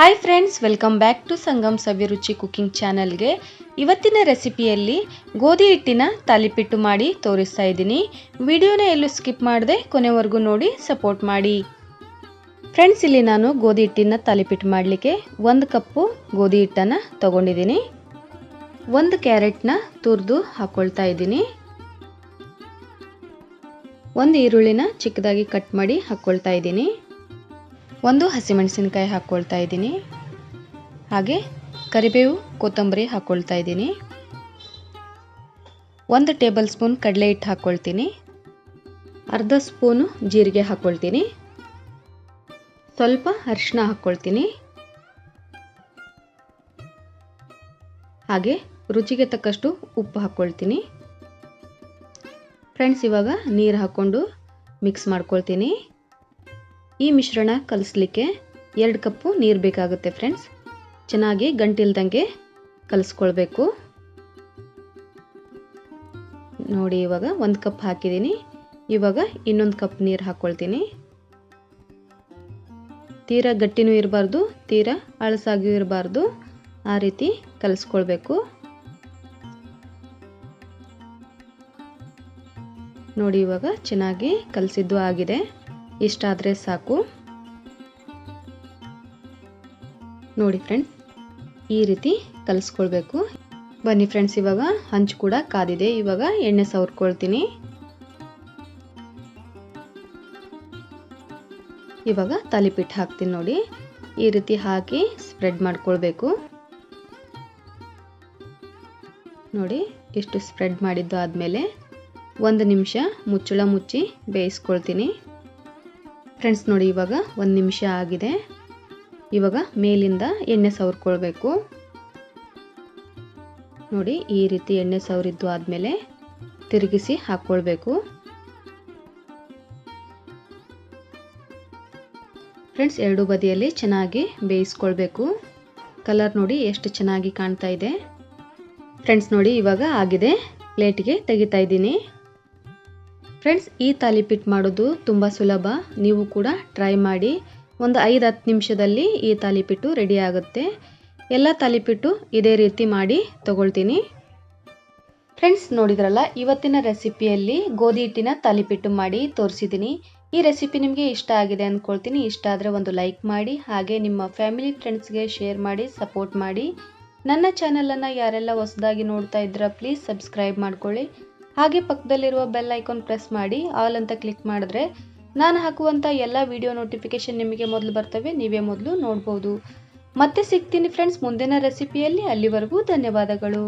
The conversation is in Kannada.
Hi friends, welcome back to Sangam Saviruchi cooking ಚಾನಲ್ಗೆ. ಇವತ್ತಿನ ರೆಸಿಪಿಯಲ್ಲಿ ಗೋಧಿ ಹಿಟ್ಟಿನ ತಾಲಿಪಿಟ್ಟು ಮಾಡಿ ತೋರಿಸ್ತಾ ಇದ್ದೀನಿ. ವಿಡಿಯೋನ ಎಲ್ಲೂ ಸ್ಕಿಪ್ ಮಾಡದೆ ಕೊನೆವರೆಗೂ ನೋಡಿ ಸಪೋರ್ಟ್ ಮಾಡಿ. ಫ್ರೆಂಡ್ಸ್, ಇಲ್ಲಿ ನಾನು ಗೋಧಿ ಹಿಟ್ಟಿನ ತಾಲಿಪಿಟ್ಟು ಮಾಡಲಿಕ್ಕೆ 1 ಕಪ್ಪು ಗೋಧಿ ಹಿಟ್ಟನ್ನು ತಗೊಂಡಿದ್ದೀನಿ. 1 ಕ್ಯಾರೆಟ್ನ ತುರಿದು ಹಾಕ್ಕೊಳ್ತಾ ಇದ್ದೀನಿ. 1 ಈರುಳ್ಳಿನ ಚಿಕ್ಕದಾಗಿ ಕಟ್ ಮಾಡಿ ಹಾಕ್ಕೊಳ್ತಾ ಇದ್ದೀನಿ. 1 ಹಸಿಮೆಣಸಿನಕಾಯಿ ಹಾಕ್ಕೊಳ್ತಾ ಇದ್ದೀನಿ. ಹಾಗೆ ಕರಿಬೇವು, ಕೊತ್ತಂಬರಿ ಹಾಕ್ಕೊಳ್ತಾ ಇದ್ದೀನಿ. 1 ಟೇಬಲ್ ಸ್ಪೂನ್ ಕಡಲೆ ಹಿಟ್ಟು ಹಾಕ್ಕೊಳ್ತೀನಿ. ಅರ್ಧ ಸ್ಪೂನು ಜೀರಿಗೆ ಹಾಕ್ಕೊಳ್ತೀನಿ. ಸ್ವಲ್ಪ ಅರಿಶಿನ ಹಾಕ್ಕೊಳ್ತೀನಿ. ಹಾಗೆ ರುಚಿಗೆ ತಕ್ಕಷ್ಟು ಉಪ್ಪು ಹಾಕ್ಕೊಳ್ತೀನಿ. ಫ್ರೆಂಡ್ಸ್, ಇವಾಗ ನೀರು ಹಾಕ್ಕೊಂಡು ಮಿಕ್ಸ್ ಮಾಡ್ಕೊಳ್ತೀನಿ. ಈ ಮಿಶ್ರಣ ಕಲಿಸ್ಲಿಕ್ಕೆ 2 ಕಪ್ಪು ನೀರು ಬೇಕಾಗುತ್ತೆ. ಫ್ರೆಂಡ್ಸ್, ಚೆನ್ನಾಗಿ ಗಂಟಿಲ್ದಂಗೆ ಕಲಿಸ್ಕೊಳ್ಬೇಕು. ನೋಡಿ, ಇವಾಗ 1 ಕಪ್ ಹಾಕಿದ್ದೀನಿ. ಇವಾಗ ಇನ್ನೊಂದು ಕಪ್ ನೀರು ಹಾಕ್ಕೊಳ್ತೀನಿ. ತೀರಾ ಗಟ್ಟಿನೂ ಇರಬಾರ್ದು, ತೀರಾ ಅಳಸಾಗಿಯೂ ಇರಬಾರ್ದು, ಆ ರೀತಿ ಕಲಿಸ್ಕೊಳ್ಬೇಕು. ನೋಡಿ, ಇವಾಗ ಚೆನ್ನಾಗಿ ಕಲಸಿದ್ದು ಆಗಿದೆ. ಇಷ್ಟಾದರೆ ಸಾಕು. ನೋಡಿ ಫ್ರೆಂಡ್ಸ್, ಈ ರೀತಿ ಕಲಿಸ್ಕೊಳ್ಬೇಕು. ಬನ್ನಿ ಫ್ರೆಂಡ್ಸ್, ಇವಾಗ ಹಂಚು ಕೂಡ ಕಾದಿದೆ. ಇವಾಗ ಎಣ್ಣೆ ಸವರ್ಕೊಳ್ತೀನಿ. ಇವಾಗ ತಾಲಿಪಿಟ್ಟು ಹಾಕ್ತೀನಿ. ನೋಡಿ, ಈ ರೀತಿ ಹಾಕಿ ಸ್ಪ್ರೆಡ್ ಮಾಡ್ಕೊಳ್ಬೇಕು. ನೋಡಿ, ಇಷ್ಟು ಸ್ಪ್ರೆಡ್ ಮಾಡಿದ್ದು ಆದಮೇಲೆ 1 ನಿಮಿಷ ಮುಚ್ಚಳ ಮುಚ್ಚಿ ಬೇಯಿಸ್ಕೊಳ್ತೀನಿ. ಫ್ರೆಂಡ್ಸ್, ನೋಡಿ, ಇವಾಗ 1 ನಿಮಿಷ ಆಗಿದೆ. ಇವಾಗ ಮೇಲಿಂದ ಎಣ್ಣೆ ಸವರ್ಕೊಳ್ಬೇಕು. ನೋಡಿ, ಈ ರೀತಿ ಎಣ್ಣೆ ಸವರಿದ್ದು ಆದಮೇಲೆ ತಿರುಗಿಸಿ ಹಾಕ್ಕೊಳ್ಬೇಕು. ಫ್ರೆಂಡ್ಸ್, 2 ಬದಿಯಲ್ಲಿ ಚೆನ್ನಾಗಿ ಬೇಯಿಸ್ಕೊಳ್ಬೇಕು. ಕಲರ್ ನೋಡಿ ಎಷ್ಟು ಚೆನ್ನಾಗಿ ಕಾಣ್ತಾ ಇದೆ. ಫ್ರೆಂಡ್ಸ್, ನೋಡಿ, ಇವಾಗ ಆಗಿದೆ. ಪ್ಲೇಟ್ಗೆ ತೆಗಿತಾ ಇದ್ದೀನಿ. ಫ್ರೆಂಡ್ಸ್, ಈ ತಾಲಿಪಿಟ್ಟು ಮಾಡೋದು ತುಂಬ ಸುಲಭ. ನೀವು ಕೂಡ ಟ್ರೈ ಮಾಡಿ. ಒಂದು 5-10 ನಿಮಿಷದಲ್ಲಿ ಈ ತಾಲಿಪಿಟ್ಟು ರೆಡಿ ಆಗುತ್ತೆ. ಎಲ್ಲ ತಾಲಿಪಿಟ್ಟು ಇದೇ ರೀತಿ ಮಾಡಿ ತಗೊಳ್ತೀನಿ. ಫ್ರೆಂಡ್ಸ್, ನೋಡಿದ್ರಲ್ಲ, ಇವತ್ತಿನ ರೆಸಿಪಿಯಲ್ಲಿ ಗೋಧಿ ಹಿಟ್ಟಿನ ತಾಲಿಪಿಟ್ಟು ಮಾಡಿ ತೋರಿಸಿದ್ದೀನಿ. ಈ ರೆಸಿಪಿ ನಿಮಗೆ ಇಷ್ಟ ಆಗಿದೆ ಅಂದ್ಕೊಳ್ತೀನಿ. ಇಷ್ಟ ಆದರೆ ಒಂದು ಲೈಕ್ ಮಾಡಿ. ಹಾಗೆ ನಿಮ್ಮ ಫ್ಯಾಮಿಲಿ ಫ್ರೆಂಡ್ಸ್ಗೆ ಶೇರ್ ಮಾಡಿ, ಸಪೋರ್ಟ್ ಮಾಡಿ. ನನ್ನ ಚಾನಲನ್ನು ಯಾರೆಲ್ಲ ಹೊಸದಾಗಿ ನೋಡ್ತಾ ಇದ್ದೀರಾ ಪ್ಲೀಸ್ ಸಬ್ಸ್ಕ್ರೈಬ್ ಮಾಡ್ಕೊಳ್ಳಿ. ಹಾಗೆ ಪಕ್ಕದಲ್ಲಿರುವ ಬೆಲ್ ಐಕಾನ್ ಪ್ರೆಸ್ ಮಾಡಿ ಆಲ್ ಅಂತ ಕ್ಲಿಕ್ ಮಾಡಿದ್ರೆ ನಾನು ಹಾಕುವಂಥ ಎಲ್ಲ ವಿಡಿಯೋ ನೋಟಿಫಿಕೇಶನ್ ನಿಮಗೆ ಮೊದಲು ಬರ್ತವೆ, ನೀವೇ ಮೊದಲು ನೋಡ್ಬೋದು. ಮತ್ತೆ ಸಿಗ್ತೀನಿ ಫ್ರೆಂಡ್ಸ್ ಮುಂದಿನ ರೆಸಿಪಿಯಲ್ಲಿ. ಅಲ್ಲಿವರೆಗೂ ಧನ್ಯವಾದಗಳು.